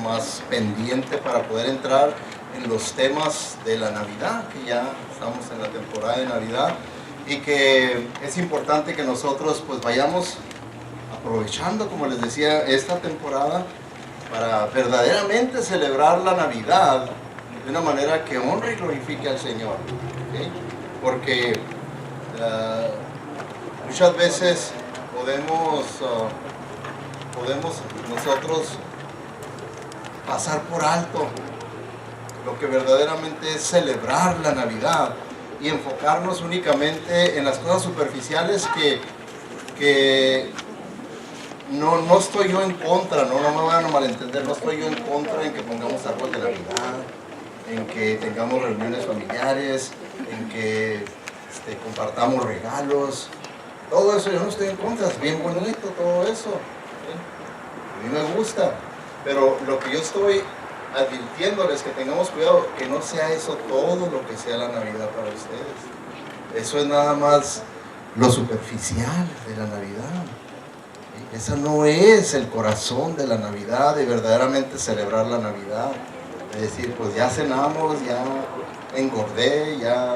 más pendiente para poder entrar en los temas de la Navidad, que ya estamos en la temporada de Navidad, y que es importante que nosotros pues vayamos aprovechando, como les decía, esta temporada para verdaderamente celebrar la Navidad de una manera que honre y glorifique al Señor, ¿okay? Porque muchas veces podemos nosotros pasar por alto lo que verdaderamente es celebrar la Navidad y enfocarnos únicamente en las cosas superficiales que no estoy yo en contra, no me van a malentender, no estoy yo en contra en que pongamos árbol de Navidad, en que tengamos reuniones familiares, en que compartamos regalos, todo eso yo no estoy en contra, es bien bonito todo eso, ¿sí? A mí me gusta, pero lo que yo estoy advirtiéndoles que tengamos cuidado, que no sea eso todo lo que sea la Navidad para ustedes. Eso es nada más lo superficial de la Navidad. Ese no es el corazón de la Navidad, de verdaderamente celebrar la Navidad. Es decir, pues ya cenamos, ya engordé, ya...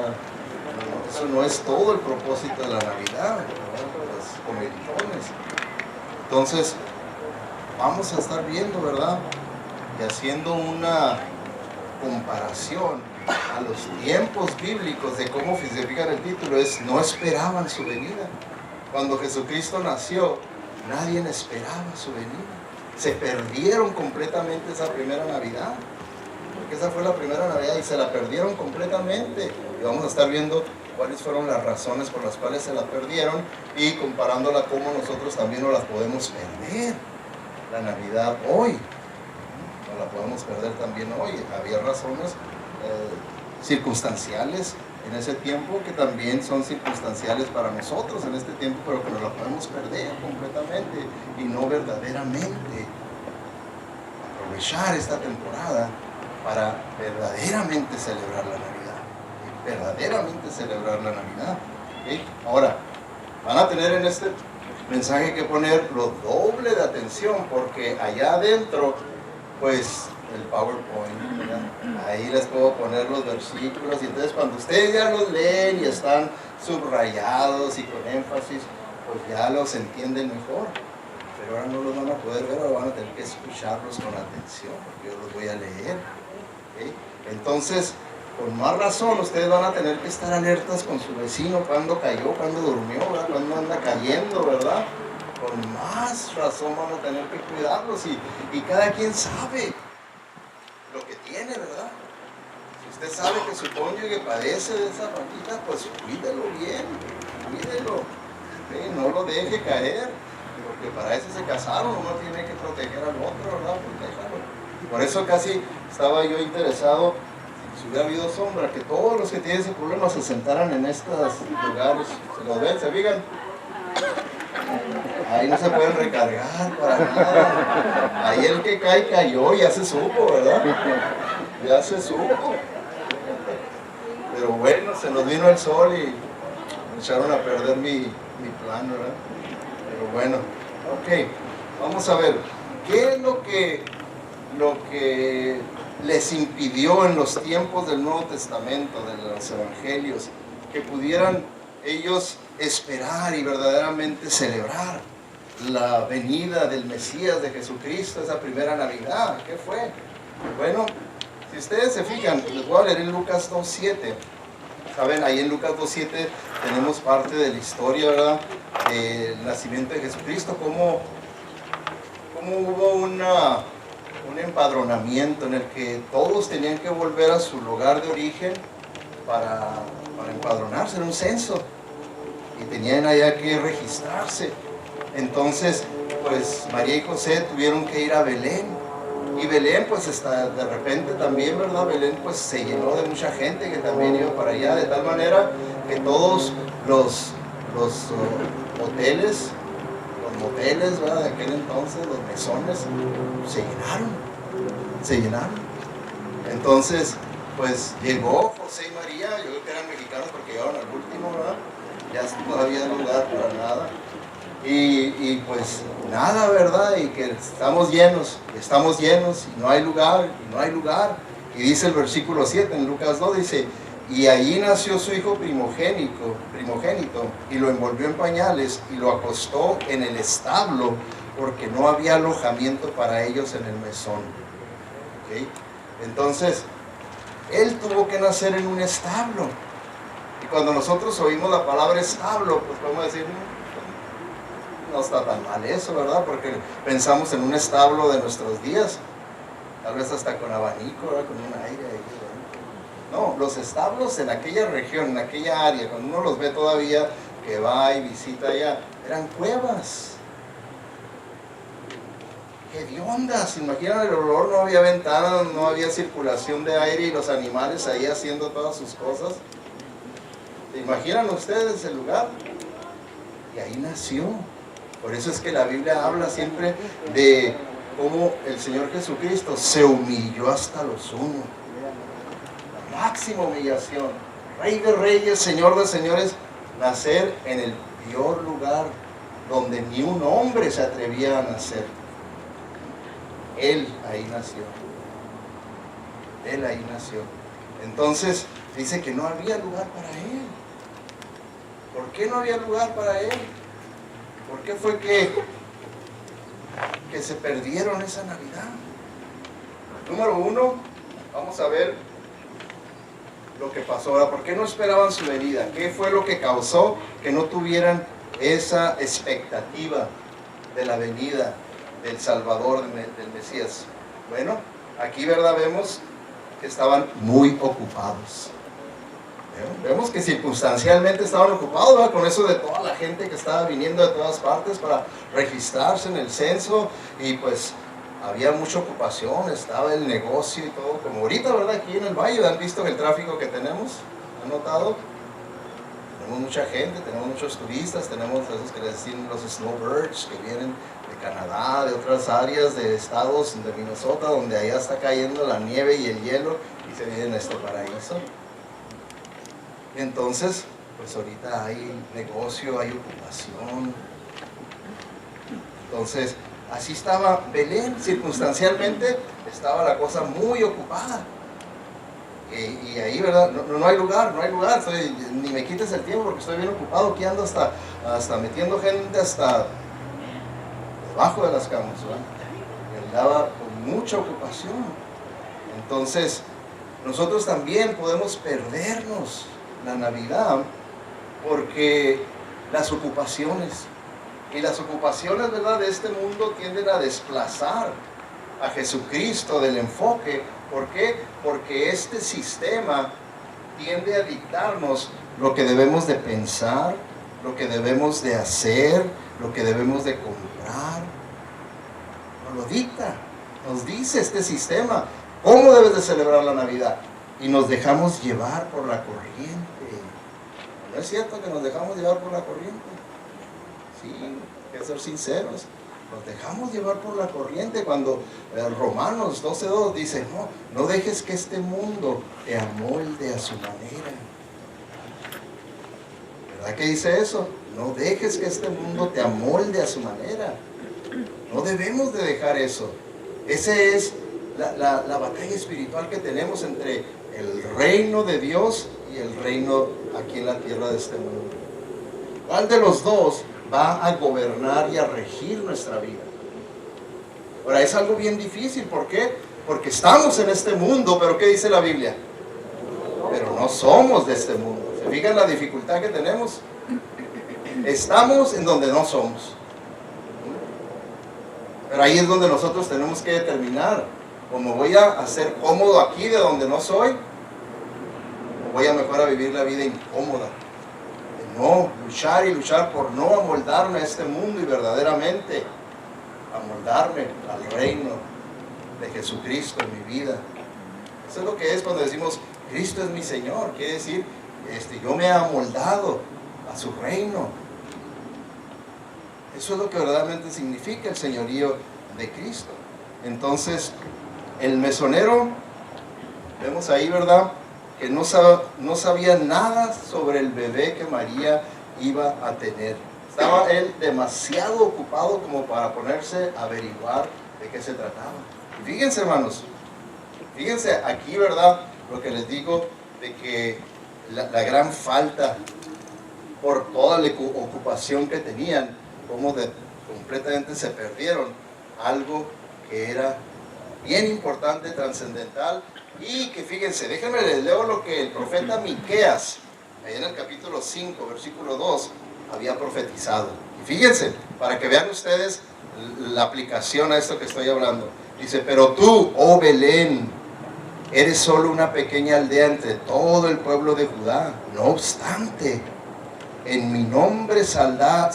Eso no es todo el propósito de la Navidad, los comilitones. Entonces, vamos a estar viendo, ¿verdad? Y haciendo una comparación a los tiempos bíblicos de cómo, si se fijan el título, es no esperaban su venida. Cuando Jesucristo nació, nadie esperaba su venida. Se perdieron completamente esa primera Navidad, porque esa fue la primera Navidad y se la perdieron completamente. Y vamos a estar viendo cuáles fueron las razones por las cuales se la perdieron y comparándola cómo nosotros también nos la podemos perder. La Navidad hoy, no la podemos perder también hoy. Había razones circunstanciales en ese tiempo que también son circunstanciales para nosotros en este tiempo, pero que nos la podemos perder completamente y no verdaderamente aprovechar esta temporada para verdaderamente celebrar la Navidad, verdaderamente celebrar la Navidad, ¿okay? Ahora, van a tener en este mensaje que poner lo doble de atención, porque allá adentro, pues, el PowerPoint, ¿verdad? Ahí les puedo poner los versículos, y entonces cuando ustedes ya los leen y están subrayados y con énfasis, pues ya los entienden mejor. Pero ahora no los van a poder ver, ahora van a tener que escucharlos con atención, porque yo los voy a leer, ¿okay? Entonces, con más razón, ustedes van a tener que estar alertas con su vecino, cuando cayó, cuando durmió, ¿verdad? Cuando anda cayendo, ¿verdad? Con más razón van a tener que cuidarlos y cada quien sabe lo que tiene, ¿verdad? Si usted sabe que su cónyuge padece de esa ratita, pues cuídelo bien, cuídelo, ¿sí? No lo deje caer, porque para eso se casaron, uno tiene que proteger al otro, ¿verdad? Protéjalo. Por eso casi estaba yo interesado, si hubiera habido sombra, que todos los que tienen ese problema se sentaran en estos lugares. ¿Se los ven? ¿Se fijan? Ahí no se pueden recargar para nada. Ahí el que cae, cayó, ya se supo, ¿verdad? Ya se supo. Pero bueno, se nos vino el sol y me echaron a perder mi plan, ¿verdad? Pero bueno, ok, vamos a ver, ¿qué es lo que les impidió en los tiempos del Nuevo Testamento, de los Evangelios, que pudieran ellos esperar y verdaderamente celebrar la venida del Mesías, de Jesucristo, esa primera Navidad? ¿Qué fue? Bueno, si ustedes se fijan, les voy a leer en Lucas 2.7. Saben, ahí en Lucas 2.7 tenemos parte de la historia, ¿verdad?, del nacimiento de Jesucristo, cómo hubo un empadronamiento en el que todos tenían que volver a su lugar de origen para empadronarse en un censo, y tenían allá que registrarse. Entonces, pues María y José tuvieron que ir a Belén, y Belén pues de repente también, ¿verdad? Belén pues se llenó de mucha gente que también iba para allá, de tal manera que todos los hoteles, los moteles, ¿verdad?, de aquel entonces, los mesones, se llenaron. Entonces, pues llegó José y María, yo creo que eran mexicanos porque llegaron al último, ¿verdad? Ya no había lugar para nada. Y pues nada, ¿verdad? Y que estamos llenos y no hay lugar, y no hay lugar. Y dice el versículo 7 en Lucas 2, dice, y allí nació su hijo primogénito, y lo envolvió en pañales y lo acostó en el establo, porque no había alojamiento para ellos en el mesón. ¿Okay? Entonces, él tuvo que nacer en un establo. Y cuando nosotros oímos la palabra establo, pues podemos decir, no está tan mal eso, ¿verdad? Porque pensamos en un establo de nuestros días, tal vez hasta con abanico, ¿verdad? Con un aire ahí, ¿verdad? No, los establos en aquella región, en aquella área, cuando uno los ve todavía, que va y visita allá, eran cuevas. Hediondas, imaginan el olor, no había ventanas, no había circulación de aire y los animales ahí haciendo todas sus cosas. ¿Se imaginan ustedes el lugar? Y ahí nació. Por eso es que la Biblia habla siempre de cómo el Señor Jesucristo se humilló hasta lo sumo. La máxima humillación. Rey de reyes, Señor de señores, nacer en el peor lugar donde ni un hombre se atrevía a nacer. Él ahí nació. Él ahí nació. Entonces dice que no había lugar para él. ¿Por qué no había lugar para él? ¿Por qué fue que se perdieron esa Navidad? Número uno, vamos a ver lo que pasó ahora. ¿Por qué no esperaban su venida? ¿Qué fue lo que causó que no tuvieran esa expectativa de la venida del Salvador, del Mesías? Bueno, aquí, ¿verdad? Vemos que estaban muy ocupados. Vemos que circunstancialmente estaban ocupados, ¿verdad? Con eso de toda la gente que estaba viniendo de todas partes para registrarse en el censo, y pues había mucha ocupación, estaba el negocio y todo, como ahorita, ¿verdad? Aquí en el valle, ¿han visto el tráfico que tenemos? ¿Han notado? Tenemos mucha gente, tenemos muchos turistas, tenemos esos que les decimos los snowbirds, que vienen de Canadá, de otras áreas de estados de Minnesota, donde allá está cayendo la nieve y el hielo, y se vienen a este paraíso. Entonces, pues ahorita hay negocio, hay ocupación. Entonces, así estaba Belén, circunstancialmente estaba la cosa muy ocupada. Y ahí, ¿verdad? No hay lugar, ni me quites el tiempo porque estoy bien ocupado, aquí ando hasta metiendo gente hasta debajo de las camas, ¿verdad? Y andaba con mucha ocupación. Entonces, nosotros también podemos perdernos la Navidad porque las ocupaciones, ¿verdad?, de este mundo tienden a desplazar a Jesucristo del enfoque. ¿Por qué? Porque este sistema tiende a dictarnos lo que debemos de pensar, lo que debemos de hacer, lo que debemos de comprar. Nos lo dicta, nos dice este sistema cómo debes de celebrar la Navidad, y nos dejamos llevar por la corriente. ¿No es cierto que nos dejamos llevar por la corriente? Sí, hay que ser sinceros. Nos dejamos llevar por la corriente cuando Romanos 12:2 dice, no dejes que este mundo te amolde a su manera. ¿Verdad que dice eso? No dejes que este mundo te amolde a su manera. No debemos de dejar eso. Esa es la batalla espiritual que tenemos entre el reino de Dios y el reino aquí en la tierra de este mundo. ¿Cuál de los dos va a gobernar y a regir nuestra vida? Ahora, es algo bien difícil. ¿Por qué? Porque estamos en este mundo, pero ¿qué dice la Biblia? Pero no somos de este mundo. ¿Se fijan la dificultad que tenemos? Estamos en donde no somos. Pero ahí es donde nosotros tenemos que determinar, ¿cómo voy a ser cómodo aquí de donde no soy? ¿O voy a mejor a vivir la vida incómoda? No, luchar por no amoldarme a este mundo y verdaderamente amoldarme al reino de Jesucristo en mi vida. Eso es lo que es cuando decimos Cristo es mi Señor. Quiere decir, yo me he amoldado a su reino. Eso es lo que verdaderamente significa el señorío de Cristo. Entonces, el mesonero, vemos ahí, ¿verdad?, que no sabía nada sobre el bebé que María iba a tener. Estaba él demasiado ocupado como para ponerse a averiguar de qué se trataba. Y fíjense, hermanos, fíjense aquí, ¿verdad? Lo que les digo de que la gran falta por toda la ocupación que tenían, como completamente se perdieron algo que era bien importante, trascendental, y que fíjense, déjenme les leo lo que el profeta Miqueas, ahí en el capítulo 5, versículo 2, había profetizado. Y fíjense, para que vean ustedes la aplicación a esto que estoy hablando. Dice, pero tú, oh Belén, eres solo una pequeña aldea entre todo el pueblo de Judá. No obstante, en mi nombre saldrá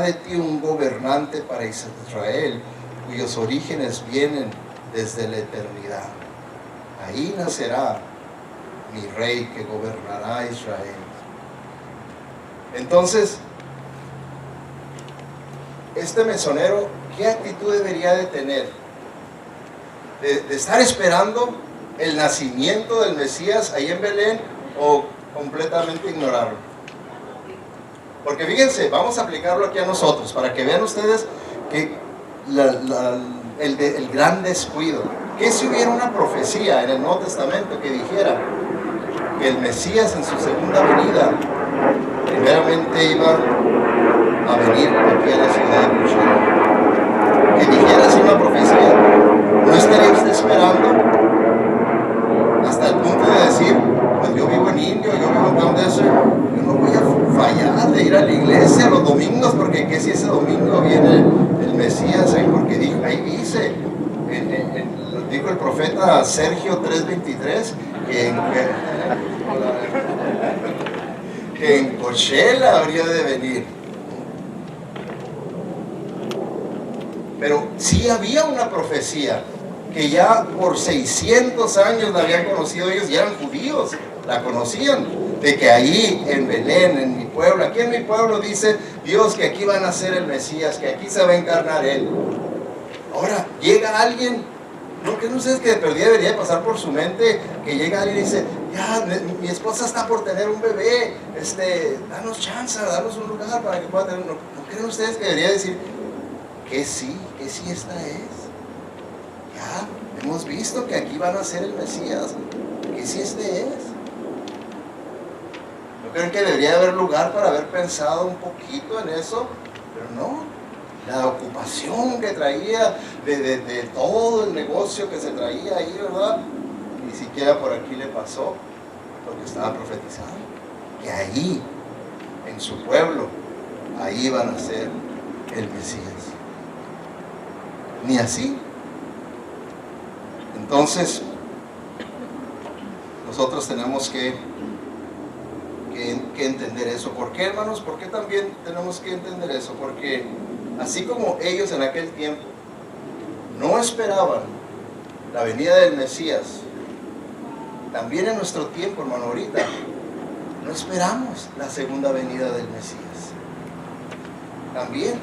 de ti un gobernante para Israel, cuyos orígenes vienen desde la eternidad. Ahí nacerá mi rey que gobernará a Israel. Entonces, este mesonero, ¿qué actitud debería de tener? ¿De estar esperando el nacimiento del Mesías ahí en Belén o completamente ignorarlo? Porque fíjense, vamos a aplicarlo aquí a nosotros para que vean ustedes que el gran descuido. ¿Qué si hubiera una profecía en el Nuevo Testamento que dijera que el Mesías en su segunda venida primeramente iba a venir aquí a la ciudad de Coachella? Que dijera así una profecía, ¿no estaría usted esperando hasta el punto de decir, pues yo vivo en Indio, yo vivo en Palm Desert, yo no voy a fallar de ir a la iglesia los domingos, porque qué si ese domingo viene el Mesías? Porque ahí dice, dijo el profeta Sergio 3:23, que en Coachella habría de venir. Pero sí había una profecía que ya por 600 años la habían conocido ellos, y eran judíos, la conocían, de que ahí en Belén, en mi pueblo, aquí en mi pueblo dice Dios que aquí va a nacer el Mesías, que aquí se va a encarnar Él. Ahora, llega alguien, ¿no creen ustedes que de perdida debería pasar por su mente que llega alguien y dice, ya, mi esposa está por tener un bebé, danos chance, danos un lugar para que pueda tener uno? ¿No creen ustedes que debería decir que sí esta es? Ya, hemos visto que aquí van a ser el Mesías, que sí es. ¿No creen que debería haber lugar para haber pensado un poquito en eso? Pero no, la ocupación que traía de todo el negocio que se traía ahí, ¿verdad? Ni siquiera por aquí le pasó lo que estaba profetizado, que ahí, en su pueblo, ahí van a ser el Mesías. Ni así. Entonces, nosotros tenemos que entender eso. ¿Por qué, hermanos? ¿Por qué también tenemos que entender eso? Porque así como ellos en aquel tiempo no esperaban la venida del Mesías, también en nuestro tiempo, hermano, ahorita no esperamos la segunda venida del Mesías. También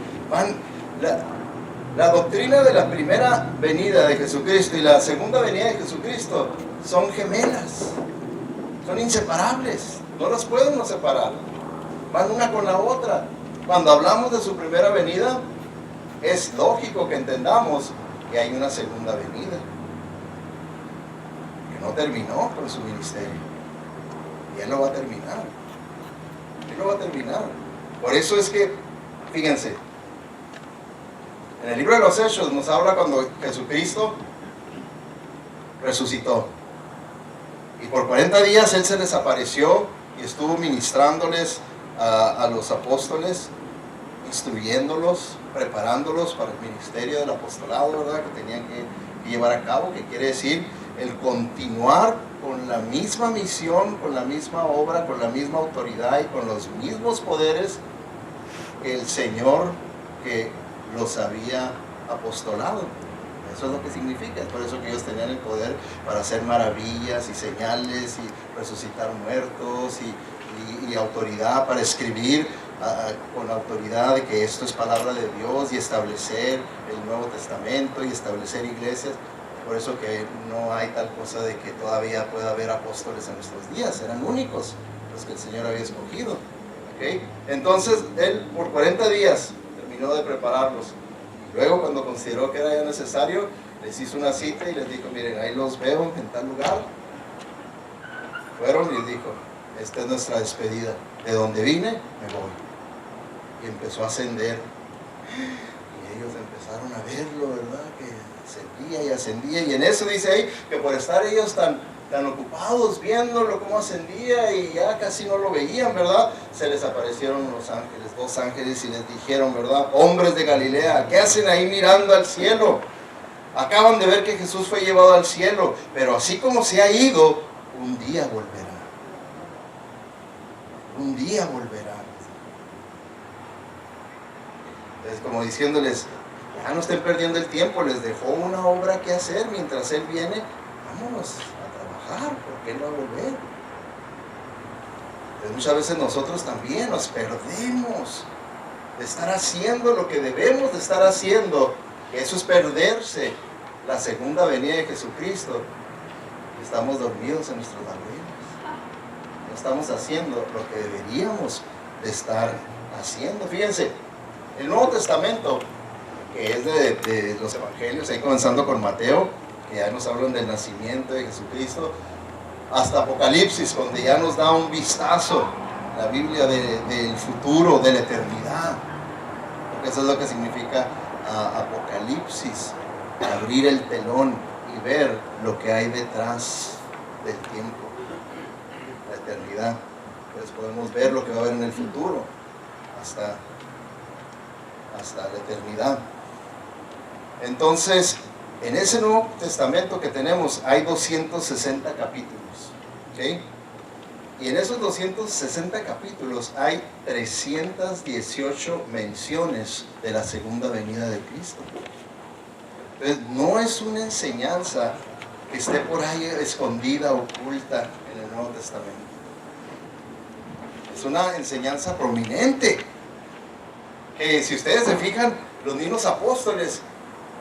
la doctrina de la primera venida de Jesucristo y la segunda venida de Jesucristo son gemelas, son inseparables, no las podemos separar, van una con la otra. Cuando hablamos de su primera venida, es lógico que entendamos que hay una segunda venida, que no terminó con su ministerio, y Él lo va a terminar, Él lo va a terminar. Por eso es que, fíjense, en el libro de los Hechos nos habla cuando Jesucristo resucitó. Y por 40 días Él se les apareció y estuvo ministrándoles a los apóstoles, instruyéndolos, preparándolos para el ministerio del apostolado, ¿verdad? Que tenían que llevar a cabo, que quiere decir el continuar con la misma misión, con la misma obra, con la misma autoridad y con los mismos poderes que el Señor que los había apostolado. Eso es lo que significa. Es por eso que ellos tenían el poder para hacer maravillas y señales y resucitar muertos y autoridad para escribir con autoridad de que esto es palabra de Dios y establecer el Nuevo Testamento y establecer iglesias. Por eso que no hay tal cosa de que todavía pueda haber apóstoles en nuestros días. Eran únicos los que el Señor había escogido. ¿Okay? Entonces él por 40 días terminó de prepararlos. Luego, cuando consideró que era ya necesario, les hizo una cita y les dijo: miren, ahí los veo en tal lugar. Fueron y les dijo: esta es nuestra despedida, de donde vine me voy. Y empezó a ascender, y ellos empezaron a verlo, ¿verdad? Que ascendía y ascendía, y en eso dice ahí que por estar ellos tan ocupados viéndolo cómo ascendía y ya casi no lo veían, ¿verdad? Se les aparecieron los ángeles, 2 ángeles, y les dijeron, ¿verdad? Hombres de Galilea, ¿qué hacen ahí mirando al cielo? Acaban de ver que Jesús fue llevado al cielo, pero así como se ha ido, un día volverá. Un día volverá. Entonces, como diciéndoles, ya no estén perdiendo el tiempo, les dejó una obra que hacer mientras Él viene. Vámonos a trabajar, porque Él va a volver. Entonces, muchas veces nosotros también nos perdemos de estar haciendo lo que debemos de estar haciendo. Eso es perderse la segunda venida de Jesucristo. Estamos dormidos en nuestros laureles. No estamos haciendo lo que deberíamos de estar haciendo. Fíjense, el Nuevo Testamento, que es de los evangelios, ahí comenzando con Mateo, que ya nos hablan del nacimiento de Jesucristo, hasta Apocalipsis, donde ya nos da un vistazo la Biblia del futuro, de la eternidad, porque eso es lo que significa Apocalipsis, abrir el telón y ver lo que hay detrás del tiempo, la eternidad. Pues podemos ver lo que va a haber en el futuro hasta la eternidad. Entonces, en ese Nuevo Testamento que tenemos hay 260 capítulos, ¿okay? Y en esos 260 capítulos hay 318 menciones de la segunda venida de Cristo. Entonces, no es una enseñanza que esté por ahí escondida, oculta en el Nuevo Testamento. Es una enseñanza prominente, que si ustedes se fijan, los mismos apóstoles,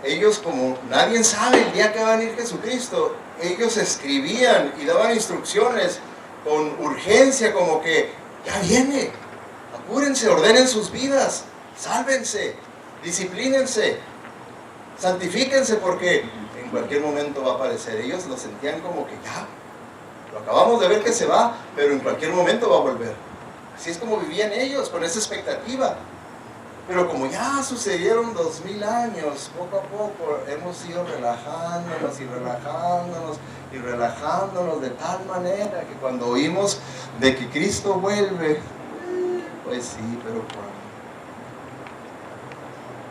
ellos, como nadie sabe el día que va a venir Jesucristo, ellos escribían y daban instrucciones con urgencia, como que ya viene, apúrense, ordenen sus vidas, sálvense, disciplínense, santifíquense, porque en cualquier momento va a aparecer. Ellos lo sentían como que ya, lo acabamos de ver que se va, pero en cualquier momento va a volver. Así es como vivían ellos, con esa expectativa. Pero como ya sucedieron 2000 años, poco a poco hemos ido relajándonos y relajándonos y relajándonos de tal manera que cuando oímos de que Cristo vuelve, pues sí, pero ¿cuándo?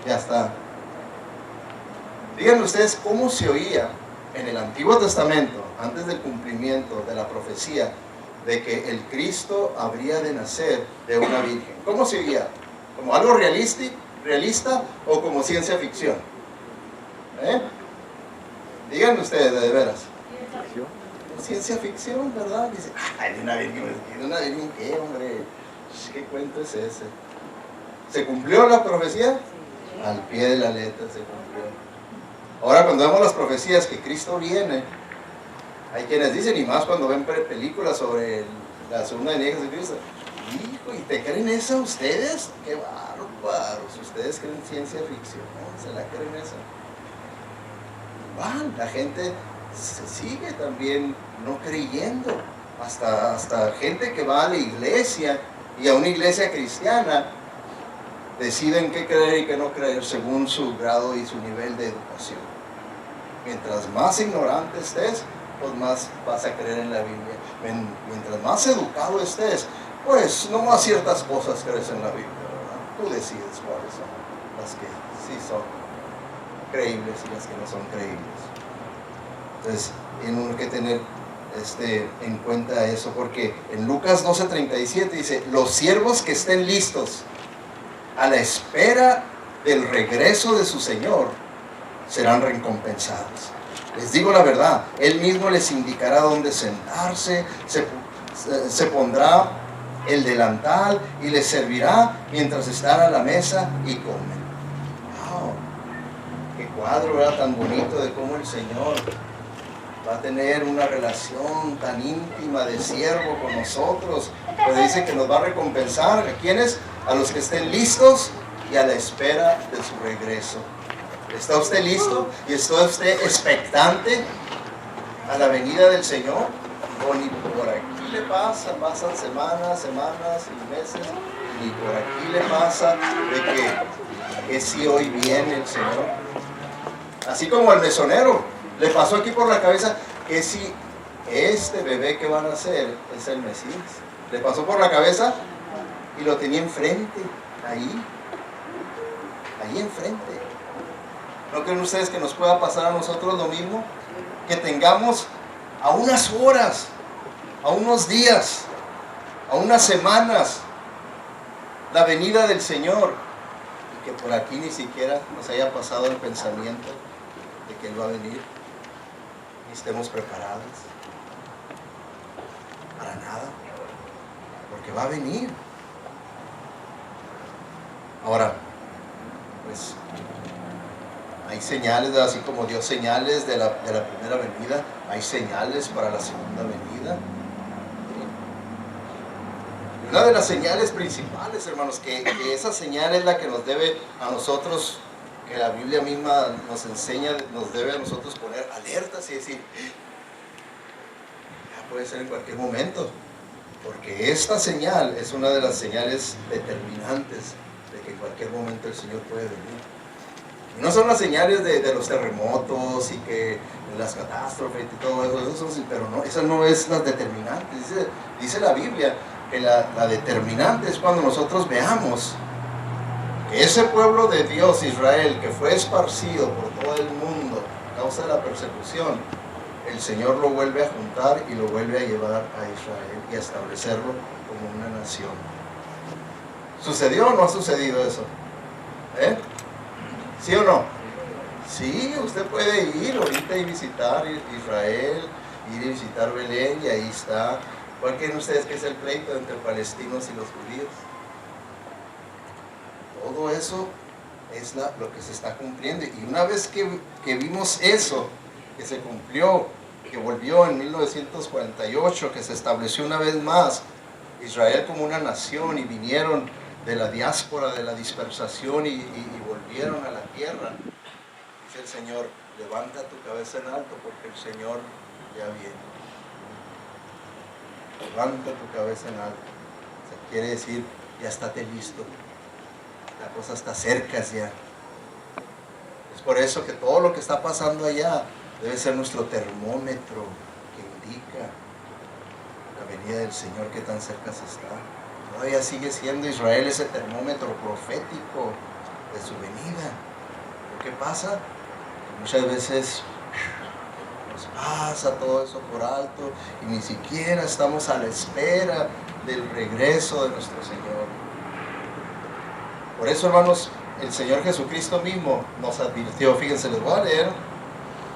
Ya está. Díganme ustedes cómo se oía en el Antiguo Testamento, antes del cumplimiento de la profecía de que el Cristo habría de nacer de una virgen. ¿Cómo se oía? ¿Como algo realista o como ciencia ficción? Díganme ustedes, de veras. Ciencia ficción, ¿verdad? Dice, ay, una virgen, ¿qué, hombre? ¿Qué cuento es ese? ¿Se cumplió la profecía? Al pie de la letra se cumplió. Ahora, cuando vemos las profecías que Cristo viene, hay quienes dicen, y más cuando ven películas sobre la segunda venida de Jesucristo, hijo, ¿y te creen esa ustedes? ¡Qué bárbaros! Ustedes creen ciencia ficción, ¿no? ¿Se la creen esa? Igual, la gente se sigue también no creyendo. Hasta gente que va a la iglesia y a una iglesia cristiana deciden qué creer y qué no creer según su grado y su nivel de educación. Mientras más ignorante estés, pues más vas a creer en la Biblia. Mientras más educado estés, pues no más ciertas cosas crees en la Biblia, ¿verdad? Tú decides cuáles son las que sí son creíbles y las que no son creíbles. Entonces, tienen que tener en cuenta eso, porque en Lucas 12:37 dice, los siervos que estén listos a la espera del regreso de su Señor serán recompensados. Les digo la verdad, Él mismo les indicará dónde sentarse, se pondrá el delantal y les servirá mientras están a la mesa y comen. ¡Wow! ¡Qué cuadro era tan bonito de cómo el Señor va a tener una relación tan íntima de siervo con nosotros, pues dice que nos va a recompensar. ¿A quiénes? A los que estén listos y a la espera de su regreso. ¿Está usted listo? ¿Y está usted expectante a la venida del Señor? O ni por aquí le pasan semanas y meses, ni por aquí le pasa de que si hoy viene el Señor. Así como al mesonero, le pasó aquí por la cabeza que si este bebé que van a nacer es el Mesías. Le pasó por la cabeza y lo tenía enfrente, ahí enfrente. ¿No creen ustedes que nos pueda pasar a nosotros lo mismo? Que tengamos a unas horas, a unos días, a unas semanas la venida del Señor y que por aquí ni siquiera nos haya pasado el pensamiento de que Él va a venir y estemos preparados para nada, porque va a venir. Ahora, pues hay señales, así como dio señales de la primera venida, hay señales para la segunda venida. Una de las señales principales, hermanos, que esa señal es la que nos debe a nosotros, que la Biblia misma nos enseña, nos debe a nosotros poner alertas y decir, ya puede ser en cualquier momento, porque esta señal es una de las señales determinantes de que en cualquier momento el Señor puede venir. Y no son las señales de los terremotos y que las catástrofes y todo eso, pero no, esas no es las determinantes. Dice la Biblia que la determinante es cuando nosotros veamos que ese pueblo de Dios, Israel, que fue esparcido por todo el mundo a causa de la persecución, el Señor lo vuelve a juntar y lo vuelve a llevar a Israel y a establecerlo como una nación. ¿Sucedió o no ha sucedido eso? ¿Sí o no? Sí, usted puede ir ahorita y visitar Israel, ir y visitar Belén, y ahí está. ¿Cuál creen ustedes que es el pleito entre palestinos y los judíos? Todo eso es lo que se está cumpliendo. Y una vez que vimos eso, que se cumplió, que volvió en 1948, que se estableció una vez más Israel como una nación y vinieron de la diáspora, de la dispersación y volvieron a la tierra, dice el Señor, levanta tu cabeza en alto porque el Señor ya viene. Levanta tu cabeza en alto. O sea, quiere decir, ya estate listo. La cosa está cerca ya. Es por eso que todo lo que está pasando allá debe ser nuestro termómetro que indica la venida del Señor, que tan cerca se está. Todavía sigue siendo Israel ese termómetro profético de su venida. ¿Pero qué pasa? Muchas veces nos pasa todo eso por alto y ni siquiera estamos a la espera del regreso de nuestro Señor. Por eso, hermanos, el Señor Jesucristo mismo nos advirtió. Fíjense, les voy a leer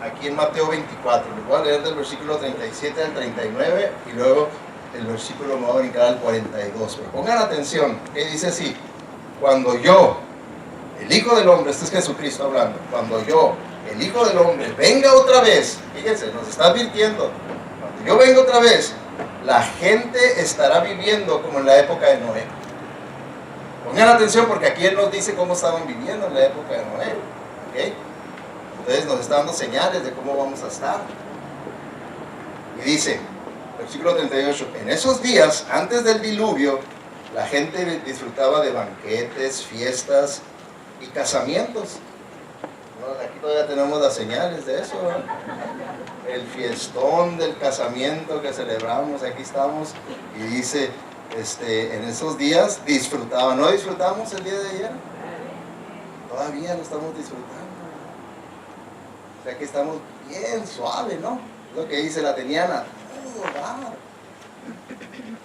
aquí en Mateo 24, les voy a leer del versículo 37 al 39 y luego el versículo me va a brincar al 42. Pero pongan atención, que dice así: cuando yo, el Hijo del Hombre, este es Jesucristo hablando, cuando yo, el Hijo del Hombre, venga otra vez, fíjense, nos está advirtiendo, cuando yo venga otra vez, la gente estará viviendo como en la época de Noé. Pongan atención porque aquí Él nos dice cómo estaban viviendo en la época de Noé. ¿Okay? Entonces nos está dando señales de cómo vamos a estar. Y dice, versículo 38, en esos días, antes del diluvio, la gente disfrutaba de banquetes, fiestas y casamientos. ¿No? Aquí todavía tenemos las señales de eso, ¿no? El fiestón del casamiento que celebramos, aquí estamos, y dice, en esos días disfrutaban. ¿No disfrutamos el día de ayer? Todavía lo estamos disfrutando. O sea que estamos bien suave, ¿no? Lo que dice, la tenían a todo dar.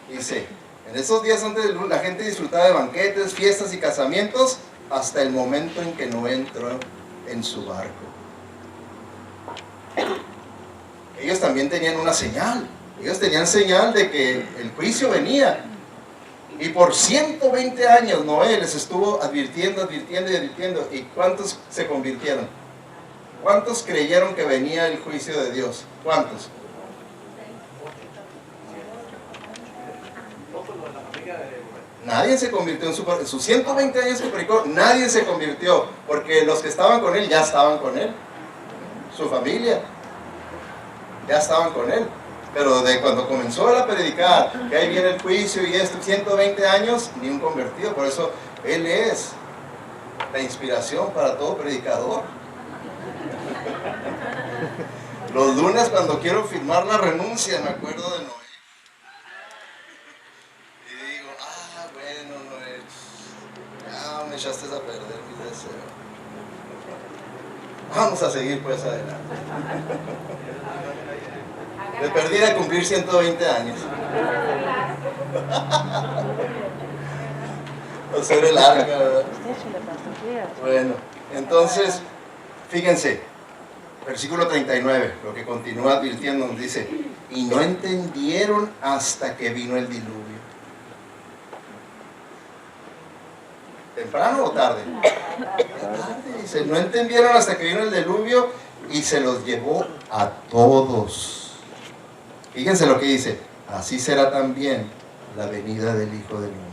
Dice, en esos días antes la gente disfrutaba de banquetes, fiestas y casamientos hasta el momento en que Noé entró en su barco. Ellos también tenían una señal. Ellos tenían señal de que el juicio venía. Y por 120 años Noé les estuvo advirtiendo. ¿Y cuántos se convirtieron? ¿Cuántos creyeron que venía el juicio de Dios? ¿Cuántos? Nadie se convirtió en sus 120 años que predicó, nadie se convirtió, porque los que estaban con él ya estaban con él, su familia ya estaban con él. Pero de cuando comenzó a predicar que ahí viene el juicio y esto, 120 años, ni un convertido. Por eso él es la inspiración para todo predicador. Los lunes, cuando quiero firmar la renuncia, me acuerdo de Noé y digo, bueno, Noé, ya me echaste a perder mis deseos, vamos a seguir pues adelante. De perdida a cumplir 120 años. O ser el arca, ¿verdad? Bueno, entonces, fíjense, versículo 39, lo que continúa advirtiendo, nos dice, y no entendieron hasta que vino el diluvio. ¿Temprano o tarde? Tarde, dice, no entendieron hasta que vino el diluvio y se los llevó a todos. Fíjense lo que dice, así será también la venida del Hijo del Hombre.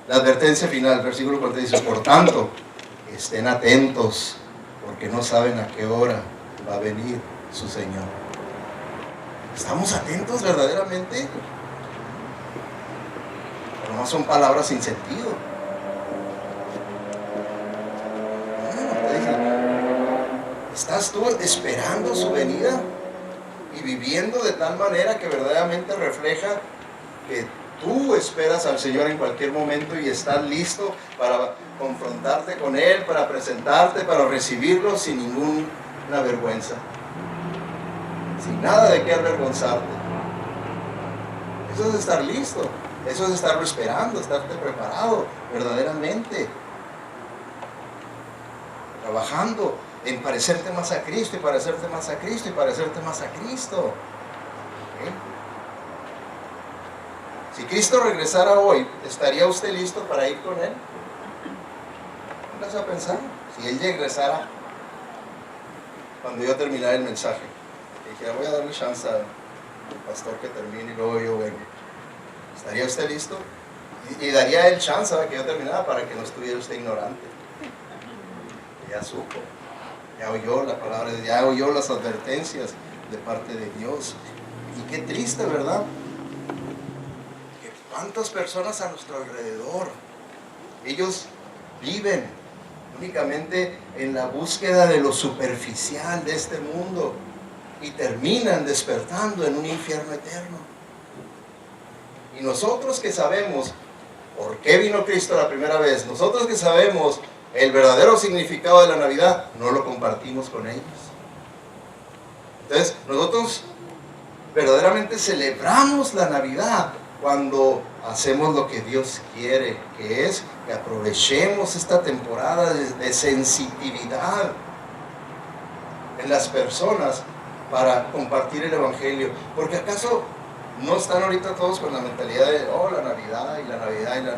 La advertencia final, versículo 40 dice, por tanto, estén atentos, porque no saben a qué hora va a venir su Señor. ¿Estamos atentos verdaderamente? Pero no son palabras sin sentido. ¿Estás tú esperando su venida y viviendo de tal manera que verdaderamente refleja que tú esperas al Señor en cualquier momento y estás listo para confrontarte con Él, para presentarte, para recibirlo sin ninguna vergüenza, sin nada de qué avergonzarte? Eso es estar listo, eso es estarlo esperando, estarte preparado verdaderamente, trabajando en parecerte más a Cristo y parecerte más a Cristo y parecerte más a Cristo. ¿Okay? Si Cristo regresara hoy, ¿estaría usted listo para ir con Él? Póngase a pensar. Si Él regresara cuando yo terminara el mensaje, y dijera, voy a darle chance al pastor que termine y luego yo vengo, ¿estaría usted listo? Y daría Él chance a que yo terminara para que no estuviera usted ignorante. Ya supo. Ya oyó la palabra, ya oyó las advertencias de parte de Dios. Y qué triste, ¿verdad? Que cuántas personas a nuestro alrededor, ellos viven únicamente en la búsqueda de lo superficial de este mundo y terminan despertando en un infierno eterno. Y nosotros que sabemos por qué vino Cristo la primera vez, nosotros que sabemos el verdadero significado de la Navidad, no lo compartimos con ellos. Entonces, nosotros verdaderamente celebramos la Navidad cuando hacemos lo que Dios quiere, que es que aprovechemos esta temporada de sensitividad en las personas para compartir el Evangelio. Porque ¿acaso no están ahorita todos con la mentalidad de, la Navidad y la Navidad?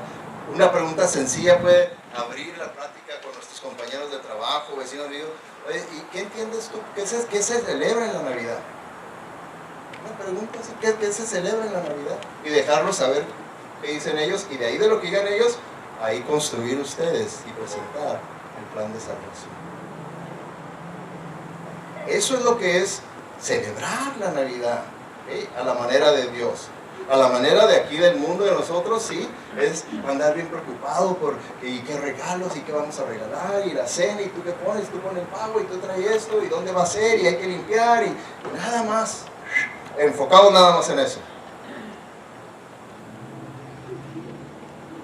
Una pregunta sencilla puede abrir la plática con nuestros compañeros de trabajo, vecinos amigos. Oye, ¿y qué entiendes tú? ¿Qué se celebra en la Navidad? Una pregunta así, ¿qué se celebra en la Navidad? Y dejarlos saber qué dicen ellos, y de ahí de lo que digan ellos, ahí construir ustedes y presentar el plan de salvación. Eso es lo que es celebrar la Navidad, ¿sí? A la manera de Dios. A la manera de aquí del mundo de nosotros, sí, es andar bien preocupado por y qué regalos y qué vamos a regalar y la cena y tú qué pones, tú pones el pavo y tú traes esto y dónde va a ser y hay que limpiar y nada más, enfocados nada más en eso.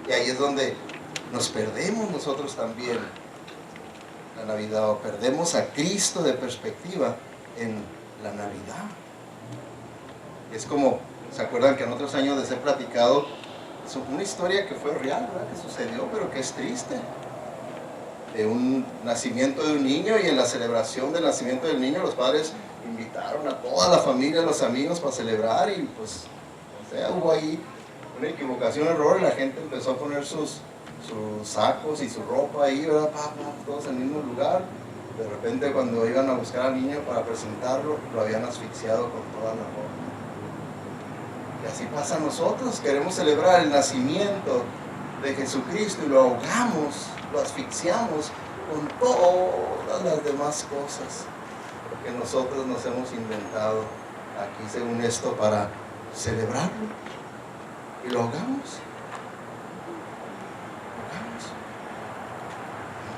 Y ahí es donde nos perdemos nosotros también la Navidad, o perdemos a Cristo de perspectiva en la Navidad. Es como, ¿se acuerdan que en otros años les he platicado? Es una historia que fue real, ¿verdad? Que sucedió, pero que es triste. De un nacimiento de un niño, y en la celebración del nacimiento del niño los padres invitaron a toda la familia, a los amigos para celebrar, y pues, o sea, hubo ahí una equivocación, un error, y la gente empezó a poner sus sus sacos y su ropa ahí, ¿verdad? Todos en el mismo lugar. De repente cuando iban a buscar al niño para presentarlo, lo habían asfixiado con toda la ropa. Y así pasa a nosotros, queremos celebrar el nacimiento de Jesucristo y lo ahogamos, lo asfixiamos con todas las demás cosas que nosotros nos hemos inventado aquí según esto para celebrarlo. Y lo ahogamos.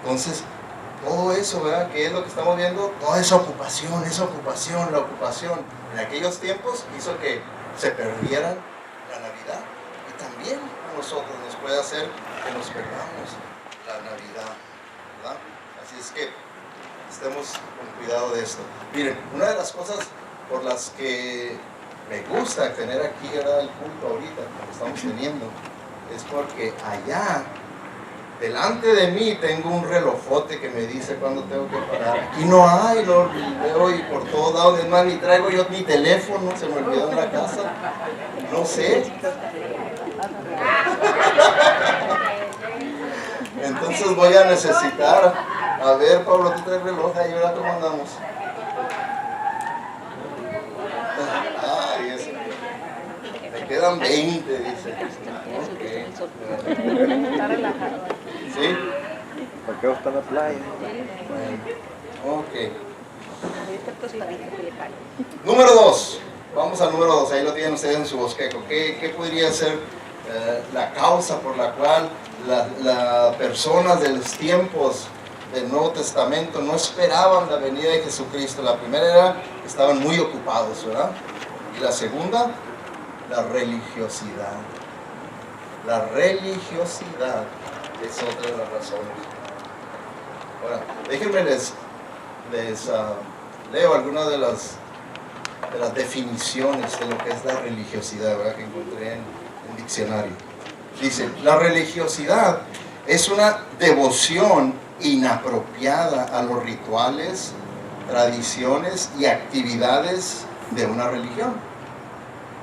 Entonces, todo eso, ¿verdad? ¿Qué es lo que estamos viendo? Toda esa ocupación, la ocupación en aquellos tiempos hizo que se perdieran la Navidad. Y también a nosotros nos puede hacer que nos perdamos la Navidad, ¿verdad? Así es que estemos con cuidado de esto. Miren, una de las cosas por las que me gusta tener aquí, ¿verdad?, el culto ahorita, como estamos teniendo, es porque allá delante de mí tengo un relojote que me dice cuándo tengo que parar. Aquí no hay, lo veo y por todos lados. Es más, ni traigo yo mi teléfono, se me olvidó en la casa. No sé. Entonces voy a necesitar. A ver, Pablo, tú traes reloj ahí, ¿verdad? ¿Cómo andamos? Ay, eso. Me quedan 20, dice. Okay. Está relajado. ¿Sí? ¿Por qué está en la playa? Bueno, ok. Número 2. Vamos al número 2. Ahí lo tienen ustedes en su bosquejo. ¿Qué podría ser la causa por la cual las personas de los tiempos del Nuevo Testamento no esperaban la venida de Jesucristo? La primera era que estaban muy ocupados, ¿verdad? Y la segunda, la religiosidad. La religiosidad es otra de las razones. Ahora, déjenme les leo algunas de las definiciones de lo que es la religiosidad, ¿verdad?, que encontré en un diccionario. Dice, la religiosidad es una devoción inapropiada a los rituales, tradiciones y actividades de una religión.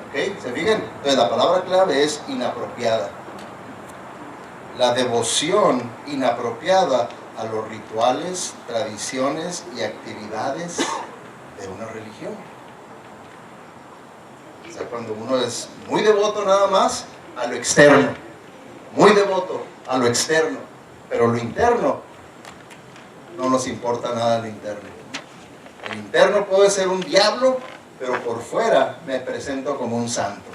¿Ok? ¿Se fijan? Entonces la palabra clave es inapropiada. La devoción inapropiada a los rituales, tradiciones y actividades de una religión. O sea, cuando uno es muy devoto nada más a lo externo, muy devoto a lo externo, pero lo interno no nos importa nada lo interno. El interno puede ser un diablo, pero por fuera me presento como un santo.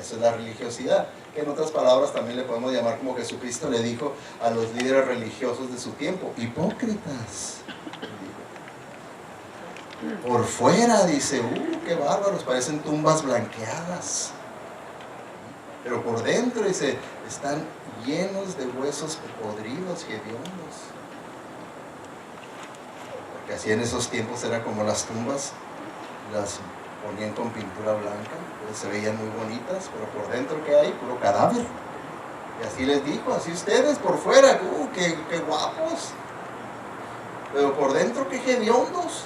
Eso es la religiosidad, que en otras palabras también le podemos llamar como Jesucristo le dijo a los líderes religiosos de su tiempo: hipócritas. Por fuera dice, qué bárbaros, parecen tumbas blanqueadas. Pero por dentro dice, están llenos de huesos podridos y hediondos. Porque así en esos tiempos era como las tumbas, las ponían con pintura blanca, pues se veían muy bonitas, pero por dentro, ¿qué hay? Puro cadáver. Y así les dijo, así ustedes por fuera, qué guapos, pero por dentro, qué hediondos.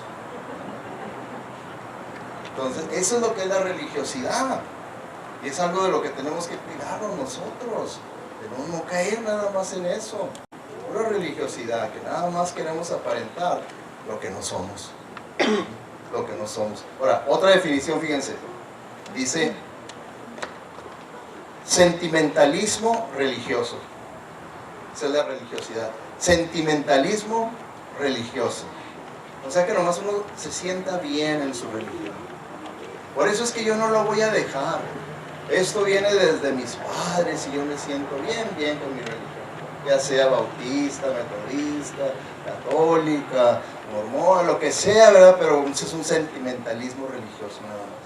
Entonces, eso es lo que es la religiosidad. Y es algo de lo que tenemos que cuidarnos nosotros, de no caer nada más en eso. Pura religiosidad, que nada más queremos aparentar lo que no somos. Lo que no somos. Ahora, otra definición, fíjense. Dice, sentimentalismo religioso. Esa es la religiosidad. Sentimentalismo religioso. O sea que nomás uno se sienta bien en su religión. Por eso es que yo no lo voy a dejar. Esto viene desde mis padres y yo me siento bien con mi religión. Ya sea bautista, metodista, católica, mormona, lo que sea, ¿verdad? Pero es un sentimentalismo religioso nada más.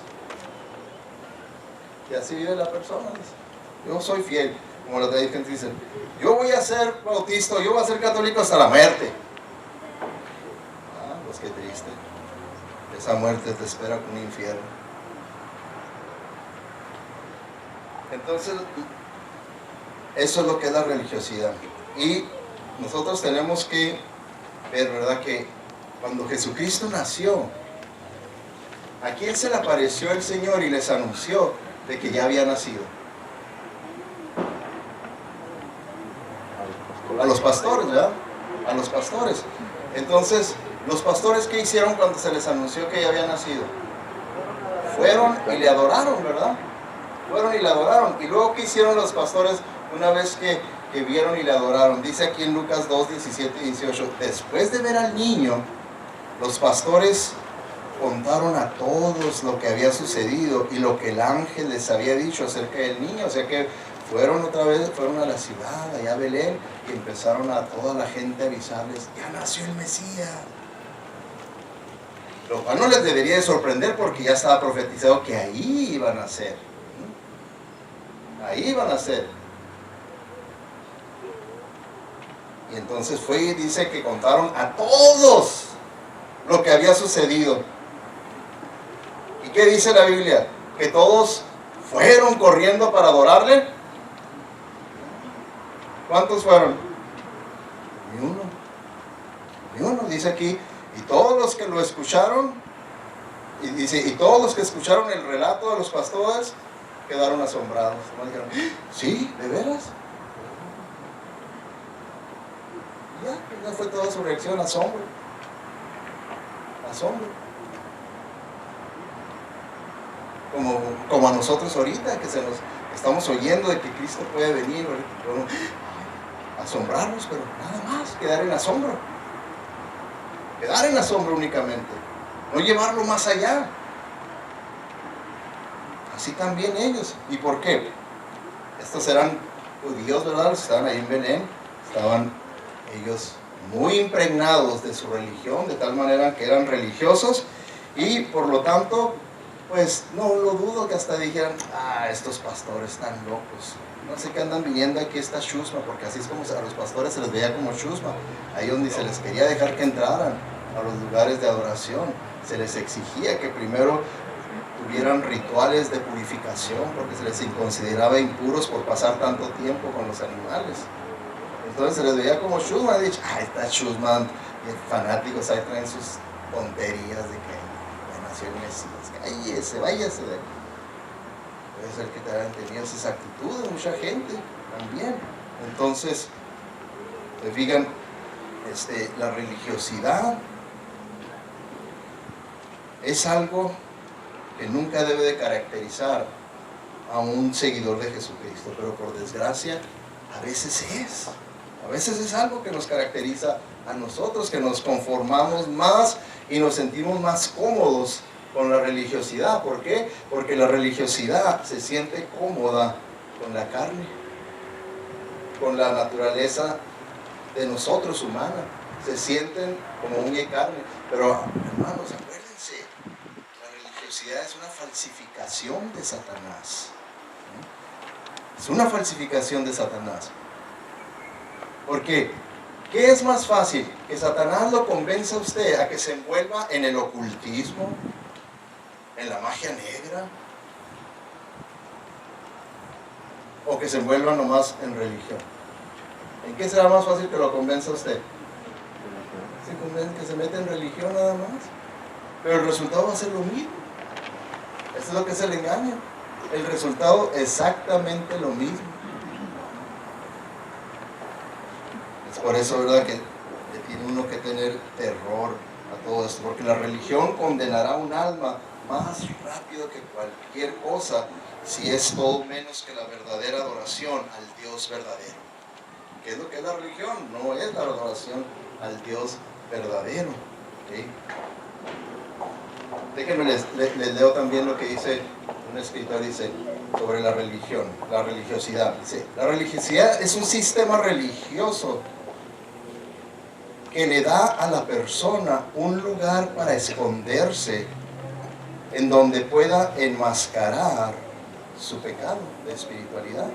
Y así vive la persona. Dice. Yo soy fiel, como los de ahí gente dicen, yo voy a ser bautista, yo voy a ser católico hasta la muerte. Ah, pues qué triste. Esa muerte te espera con un infierno. Entonces, eso es lo que es la religiosidad. Y nosotros tenemos que ver, ¿verdad?, que cuando Jesucristo nació, ¿a quién se le apareció el Señor y les anunció de que ya había nacido? pastores, ¿verdad? A los pastores. Entonces, los pastores, ¿qué hicieron cuando se les anunció que ya había nacido? Fueron y le adoraron, ¿verdad? Fueron y le adoraron. Y luego, ¿qué hicieron los pastores una vez que vieron y le adoraron? Dice aquí en Lucas 2, 17 y 18, después de ver al niño, los pastores contaron a todos lo que había sucedido y lo que el ángel les había dicho acerca del niño. O sea que fueron otra vez, fueron a la ciudad, allá a Belén, y empezaron a toda la gente a avisarles, ya nació el Mesías. Lo cual no les debería de sorprender porque ya estaba profetizado que ahí iban a ser. Ahí iban a ser. Y entonces fue y dice que contaron a todos lo que había sucedido. ¿Y qué dice la Biblia? Que todos fueron corriendo para adorarle. ¿Cuántos fueron? Ni uno. Ni uno, dice aquí. Y todos los que lo escucharon, y dice, y todos los que escucharon el relato de los pastores, quedaron asombrados. ¿No? Dijeron, ¿sí? ¿De veras? Ya fue toda su reacción, asombro. Asombro. Como a nosotros ahorita, que estamos oyendo de que Cristo puede venir, podemos asombrarnos, pero nada más, quedar en asombro. Quedar en asombro únicamente, no llevarlo más allá. Así también ellos. ¿Y por qué? Estos eran judíos, ¿verdad? Estaban ahí en Belén, estaban ellos muy impregnados de su religión, de tal manera que eran religiosos, y por lo tanto, pues no lo dudo que hasta dijeran, estos pastores están locos, no sé qué andan viniendo aquí esta chusma, porque así es como a los pastores se les veía como chusma, ahí donde se les quería dejar que entraran a los lugares de adoración, se les exigía que primero tuvieran rituales de purificación, porque se les consideraba impuros por pasar tanto tiempo con los animales. Entonces se les veía como chusma, han dicho, está chusma, fanáticos ahí traen sus tonterías de que nació el Mesías, cállese, váyase de aquí. Puede ser que te hayan tenido esas actitudes, mucha gente también. Entonces, se fijan, la religiosidad es algo que nunca debe de caracterizar a un seguidor de Jesucristo, pero por desgracia, a veces es algo que nos caracteriza a nosotros, que nos conformamos más y nos sentimos más cómodos con la religiosidad. ¿Por qué? Porque la religiosidad se siente cómoda con la carne, con la naturaleza de nosotros humana. Se sienten como uña y carne. Pero, hermanos, acuérdense, la religiosidad es una falsificación de Satanás. Es una falsificación de Satanás. ¿Por qué? ¿Qué es más fácil? ¿Que Satanás lo convenza a usted a que se envuelva en el ocultismo? ¿En la magia negra? ¿O que se envuelva nomás en religión? ¿En qué será más fácil que lo convenza a usted? Que se mete en religión nada más. Pero el resultado va a ser lo mismo. Eso es lo que es el engaño. El resultado exactamente lo mismo. Es por eso, ¿verdad?, que tiene uno que tener terror a todo esto, porque la religión condenará un alma más rápido que cualquier cosa si es todo menos que la verdadera adoración al Dios verdadero. ¿Qué es lo que es la religión? No es la adoración al Dios verdadero. ¿Okay? Déjenme les leo también lo que dice un escritor, dice sobre la religión, la religiosidad. Dice, la religiosidad es un sistema religioso que le da a la persona un lugar para esconderse en donde pueda enmascarar su pecado de espiritualidad.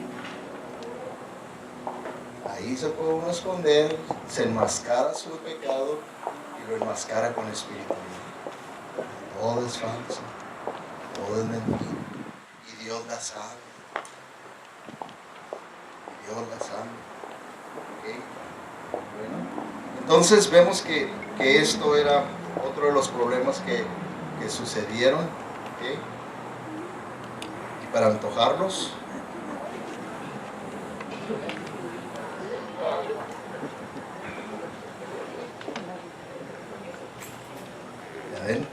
Ahí se puede uno esconder, se enmascara su pecado y lo enmascara con espiritualidad. Todo es falso, todo es mentira, y Dios la sabe. Y Dios la sabe. ¿Okay? Bueno, entonces vemos que esto era otro de los problemas que sucedieron. ¿Okay? Y para antojarlos, ¿Ven?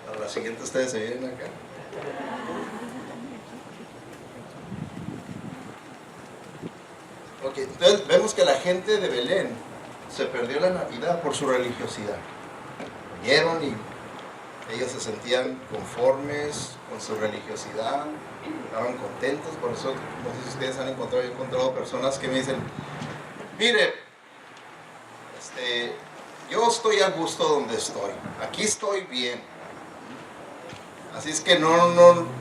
Para la siguiente ustedes se vienen acá. Ok, entonces vemos que la gente de Belén se perdió la Navidad por su religiosidad. Oyeron y ellos se sentían conformes con su religiosidad, estaban contentos. Por eso, no sé si ustedes han encontrado, yo he encontrado personas que me dicen, mire, yo estoy a gusto donde estoy, aquí estoy bien. Así es que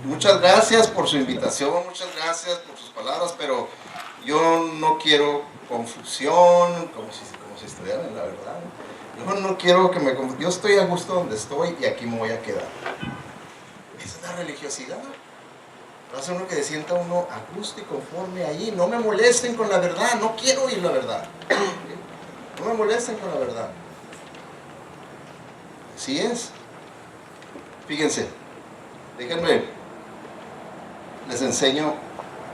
muchas gracias por su invitación, muchas gracias por sus palabras, pero yo no quiero confusión, como si estuvieran, la verdad. Yo no quiero que yo estoy a gusto donde estoy y aquí me voy a quedar. Esa es la religiosidad. Va a ser uno que se sienta uno a gusto y conforme ahí. No me molesten con la verdad, no quiero oír la verdad. No me molesten con la verdad. Así es. Fíjense, déjenme, les enseño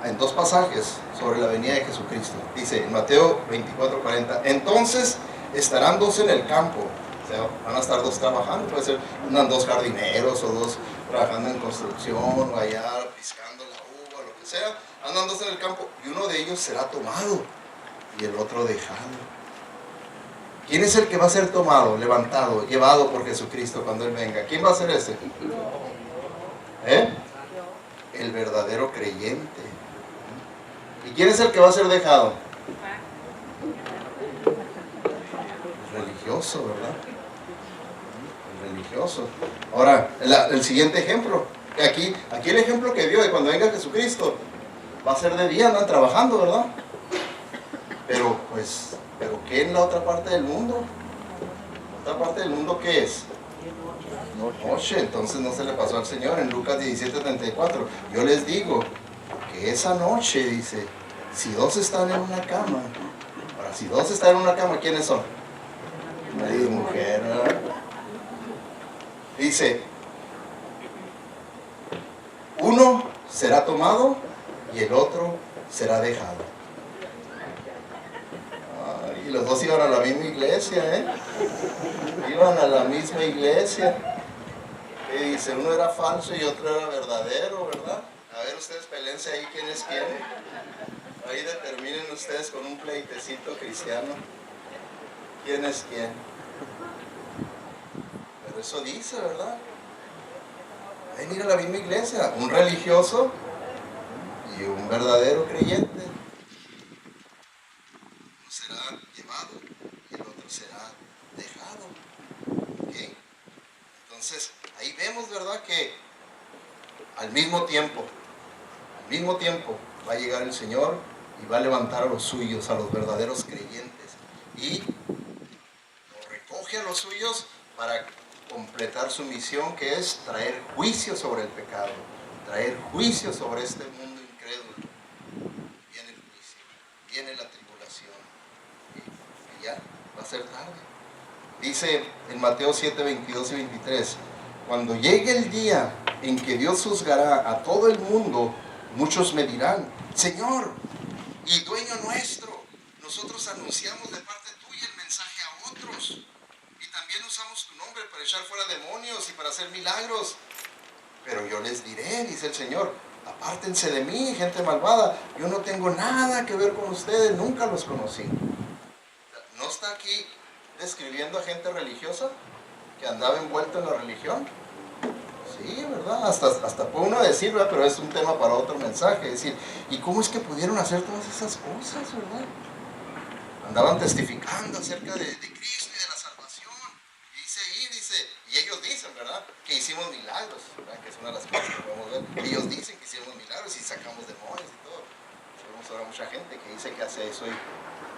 en dos pasajes sobre la venida de Jesucristo. Dice en Mateo 24:40, entonces estarán dos en el campo, o sea, van a estar dos trabajando, puede ser dos jardineros o dos trabajando en construcción o allá piscando la uva, lo que sea, andan dos en el campo y uno de ellos será tomado y el otro dejado. ¿Quién es el que va a ser tomado, levantado, llevado por Jesucristo cuando Él venga? ¿Quién va a ser ese? El verdadero creyente. ¿Y quién es el que va a ser dejado? El religioso, ¿verdad? El religioso. Ahora, el siguiente ejemplo. Aquí el ejemplo que dio de cuando venga Jesucristo va a ser de día, andan trabajando, ¿verdad? Pero ¿qué en la otra parte del mundo? ¿La otra parte del mundo qué es? Noche. Entonces no se le pasó al Señor en Lucas 17:34. Yo les digo que esa noche, dice, si dos están en una cama, ahora si dos están en una cama, ¿quiénes son? Marido y mujer, ¿verdad? Dice, uno será tomado y el otro será dejado. Y los dos iban a la misma iglesia, iban a la misma iglesia. Y dice, uno era falso y otro era verdadero, ¿verdad? A ver, ustedes pelense ahí quién es quién. Ahí determinen ustedes con un pleitecito cristiano quién es quién. Pero eso dice, ¿verdad? Ven a ir a la misma iglesia, un religioso y un verdadero creyente. Uno será llevado y el otro será dejado. ¿Okay? Entonces, ahí vemos, ¿verdad? Que al mismo tiempo va a llegar el Señor y va a levantar a los suyos, a los verdaderos creyentes, y los recoge a los suyos para completar su misión, que es traer juicio sobre el pecado, traer juicio sobre este mundo incrédulo. Viene el juicio, viene la tribulación, y ya va a ser tarde. Dice en Mateo 7:22 y 23, cuando llegue el día en que Dios juzgará a todo el mundo, muchos me dirán, Señor y dueño nuestro, nosotros anunciamos de parte tuya el mensaje a otros y también usamos tu nombre para echar fuera demonios y para hacer milagros. Pero yo les diré, dice el Señor, apártense de mí, gente malvada, yo no tengo nada que ver con ustedes, nunca los conocí. ¿No está aquí describiendo a gente religiosa que andaba envuelta en la religión? Sí, ¿verdad? Hasta puede uno decir, ¿verdad? Pero es un tema para otro mensaje. Es decir, ¿y cómo es que pudieron hacer todas esas cosas, verdad? Andaban testificando acerca de Cristo y de la salvación. Y ellos dicen, ¿verdad? Que hicimos milagros, ¿verdad? Que es una de las cosas que podemos ver. Ellos dicen que hicimos milagros y sacamos demonios y todo. Sabemos ahora mucha gente que dice que hace eso y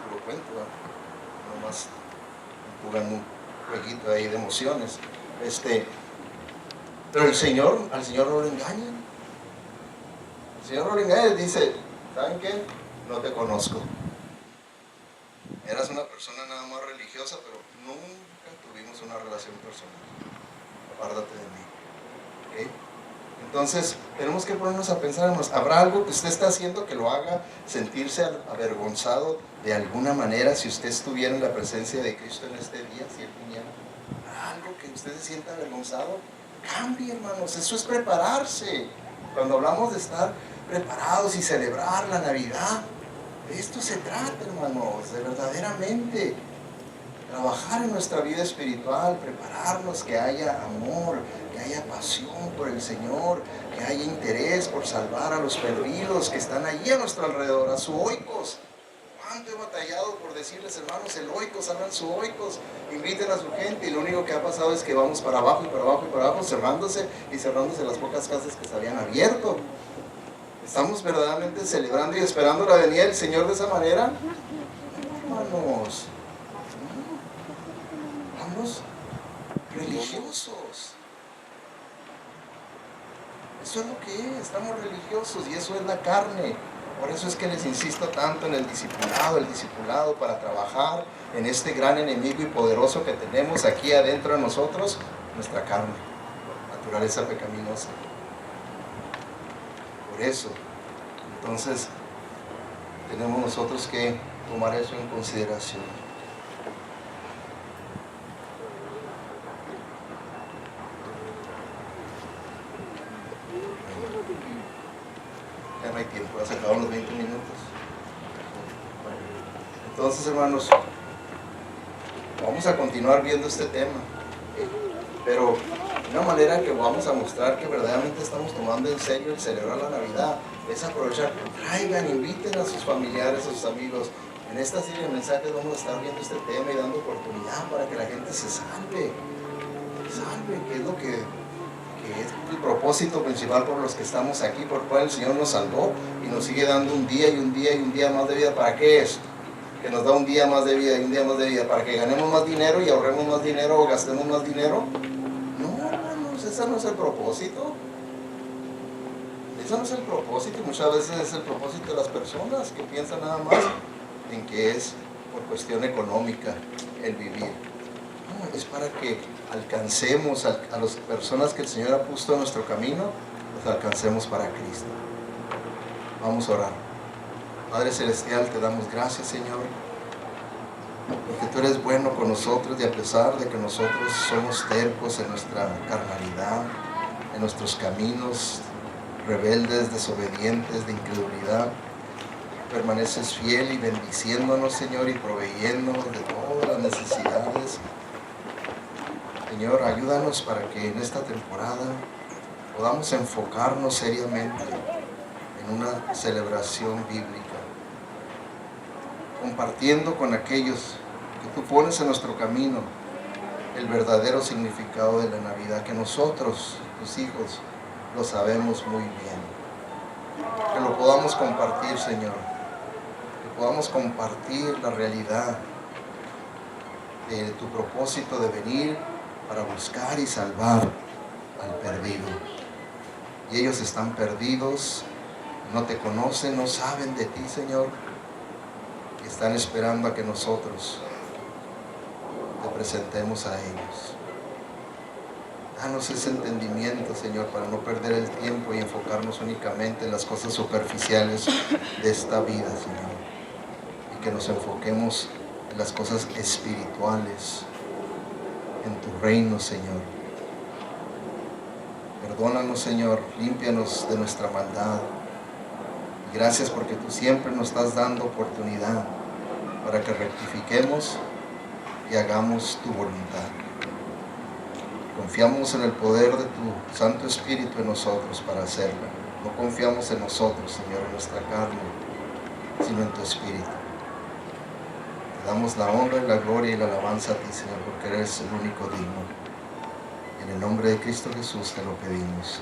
puro cuento, ¿verdad? Nomás jugan un jueguito ahí de emociones. Pero al Señor no lo engañan. El Señor no lo engaña, dice, ¿saben qué? No te conozco. Eras una persona nada más religiosa, pero nunca tuvimos una relación personal. Apártate de mí. ¿Okay? Entonces, tenemos que ponernos a pensar, ¿habrá algo que usted está haciendo que lo haga sentirse avergonzado de alguna manera si usted estuviera en la presencia de Cristo en este día, si Él viniera? algo que usted se sienta avergonzado, cambie, hermanos. Eso es prepararse. Cuando hablamos de estar preparados y celebrar la Navidad, de esto se trata, hermanos, de verdaderamente trabajar en nuestra vida espiritual, prepararnos, que haya amor, que haya pasión por el Señor, que haya interés por salvar a los perdidos que están allí a nuestro alrededor, a su oikos. ¿Cuánto he batallado por decirles, hermanos, el oikos, hagan su oikos, inviten a su gente? Y lo único que ha pasado es que vamos para abajo y para abajo y para abajo, cerrándose las pocas casas que se habían abierto. ¿Estamos verdaderamente celebrando y esperando la venida del Señor de esa manera? Hermanos, vamos religiosos. Eso es lo que es, estamos religiosos y eso es la carne. Por eso es que les insisto tanto en el discipulado para trabajar en este gran enemigo y poderoso que tenemos aquí adentro de nosotros, nuestra carne, naturaleza pecaminosa. Por eso, entonces, tenemos nosotros que tomar eso en consideración. Ya no hay tiempo, ya se acabaron los 20 minutos. Entonces, hermanos, vamos a continuar viendo este tema, pero de una manera que vamos a mostrar que verdaderamente estamos tomando en serio el celebrar la Navidad. Es aprovechar, traigan, inviten a sus familiares, a sus amigos. En esta serie de mensajes vamos a estar viendo este tema y dando oportunidad para que la gente se salve, que es lo que es el propósito principal por los que estamos aquí, por el cual el Señor nos salvó y nos sigue dando un día y un día y un día más de vida. ¿Para qué es? Que nos da un día más de vida y un día más de vida, para que ganemos más dinero y ahorremos más dinero o gastemos más dinero. No, hermanos, ese no es el propósito. Ese no es el propósito, y muchas veces es el propósito de las personas que piensan nada más en que es por cuestión económica el vivir. No, es para que alcancemos a las personas que el Señor ha puesto en nuestro camino, los alcancemos para Cristo. Vamos a orar. Padre Celestial, te damos gracias, Señor, porque tú eres bueno con nosotros y a pesar de que nosotros somos tercos en nuestra carnalidad, en nuestros caminos, rebeldes, desobedientes, de incredulidad, permaneces fiel y bendiciéndonos, Señor, y proveyéndonos de todas las necesidades. Señor, ayúdanos para que en esta temporada podamos enfocarnos seriamente en una celebración bíblica, compartiendo con aquellos que tú pones en nuestro camino el verdadero significado de la Navidad, que nosotros, tus hijos, lo sabemos muy bien. Que lo podamos compartir, Señor, que podamos compartir la realidad de tu propósito de venir para buscar y salvar al perdido. Y ellos están perdidos, no te conocen, no saben de ti, Señor, y están esperando a que nosotros te presentemos a ellos. Danos ese entendimiento, Señor, para no perder el tiempo y enfocarnos únicamente en las cosas superficiales de esta vida, Señor, y que nos enfoquemos en las cosas espirituales, en tu reino, Señor. Perdónanos, Señor, límpianos de nuestra maldad. Y gracias porque tú siempre nos estás dando oportunidad para que rectifiquemos y hagamos tu voluntad. Confiamos en el poder de tu Santo Espíritu en nosotros para hacerlo. No confiamos en nosotros, Señor, en nuestra carne, sino en tu Espíritu. Te damos la honra y la gloria y la alabanza a ti, Señor, porque eres el único digno. En el nombre de Cristo Jesús te lo pedimos.